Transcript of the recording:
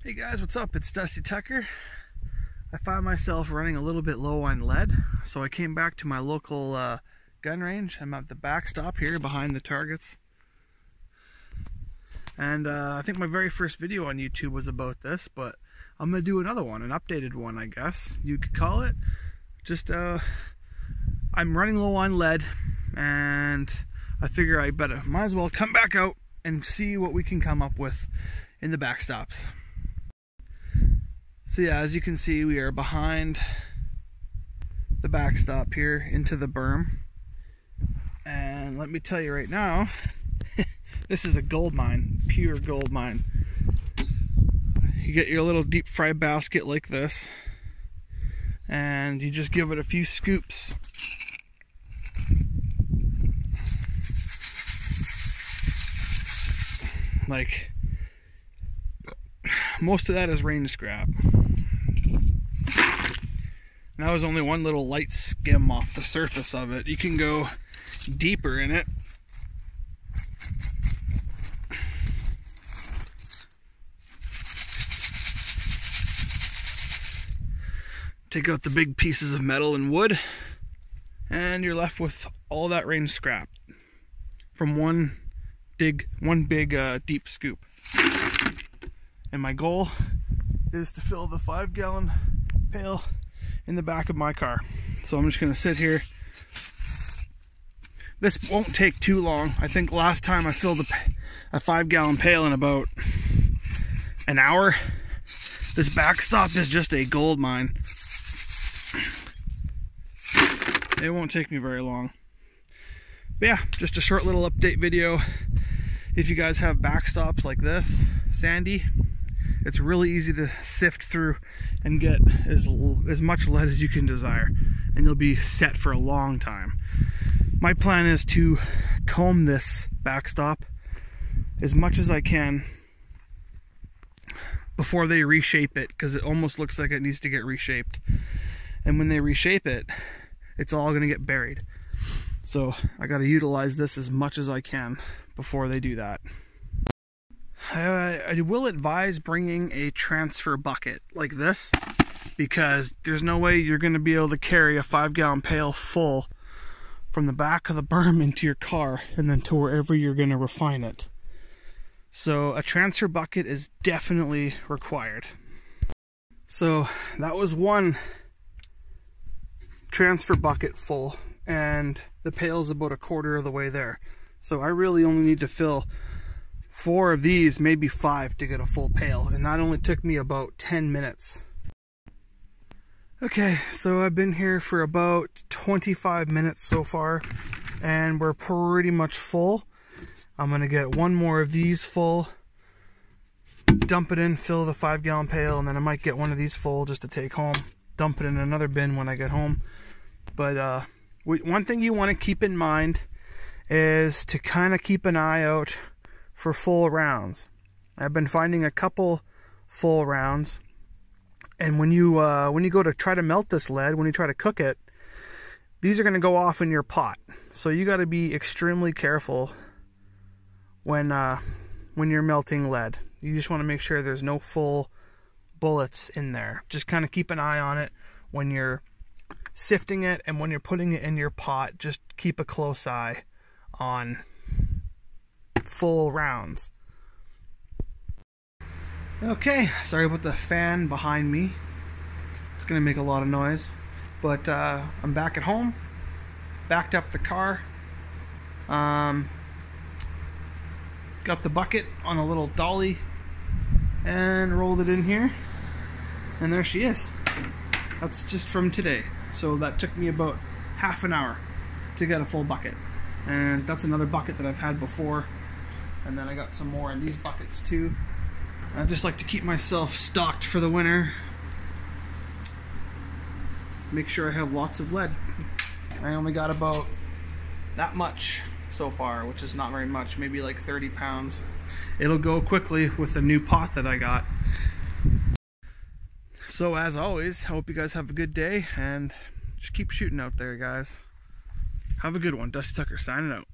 Hey guys, what's up? It's Dusty Tucker. I find myself running a little bit low on lead, so I came back to my local gun range. I'm at the backstop here behind the targets. And I think my very first video on YouTube was about this, but I'm going to do another one, an updated one, I guess you could call it. Just, I'm running low on lead, and I figure I might as well come back out and see what we can come up with in the backstops. So yeah, as you can see, we are behind the backstop here into the berm. And let me tell you right now, this is a gold mine, pure gold mine. You get your little deep fry basket like this, and you just give it a few scoops. Like, most of that is range scrap. And that was only one little light skim off the surface of it. You can go deeper in it. Take out the big pieces of metal and wood, and you're left with all that range scrap from one big deep scoop. And my goal is to fill the 5-gallon pail in the back of my car. So I'm just gonna sit here. This won't take too long. I think last time I filled a 5-gallon pail in about an hour. This backstop is just a gold mine. It won't take me very long. But yeah, just a short little update video. If you guys have backstops like this, sandy, it's really easy to sift through and get as much lead as you can desire, and you'll be set for a long time. My plan is to comb this backstop as much as I can before they reshape it, because it almost looks like it needs to get reshaped. And when they reshape it, it's all going to get buried. So I got to utilize this as much as I can before they do that. I will advise bringing a transfer bucket like this, because there's no way you're going to be able to carry a 5-gallon pail full from the back of the berm into your car and then to wherever you're going to refine it. So a transfer bucket is definitely required. So that was one transfer bucket full, and the pail's about a quarter of the way there. So I really only need to fill 4 of these, maybe 5, to get a full pail, and that only took me about 10 minutes. Okay, so I've been here for about 25 minutes so far, and we're pretty much full. I'm gonna get one more of these full, dump it in, fill the 5-gallon pail, and then I might get one of these full just to take home, dump it in another bin when I get home. But one thing you want to keep in mind is to kind of keep an eye out for full rounds. I've been finding a couple full rounds, and when you go to try to melt this lead, when you try to cook it, these are going to go off in your pot. So you got to be extremely careful when you're melting lead. You just want to make sure there's no full bullets in there. Just kind of keep an eye on it when you're sifting it, and when you're putting it in your pot, just keep a close eye on full rounds. Okay, sorry about the fan behind me. It's gonna make a lot of noise, but I'm back at home, backed up the car, got the bucket on a little dolly and rolled it in here, and there she is. That's just from today. So that took me about half an hour to get a full bucket, and that's another bucket that I've had before, and then I got some more in these buckets too. I just like to keep myself stocked for the winter, make sure I have lots of lead. I only got about that much so far, which is not very much, maybe like 30 pounds. It'll go quickly with the new pot that I got. So as always, I hope you guys have a good day, and just keep shooting out there, guys. Have a good one. Dusty Tucker signing out.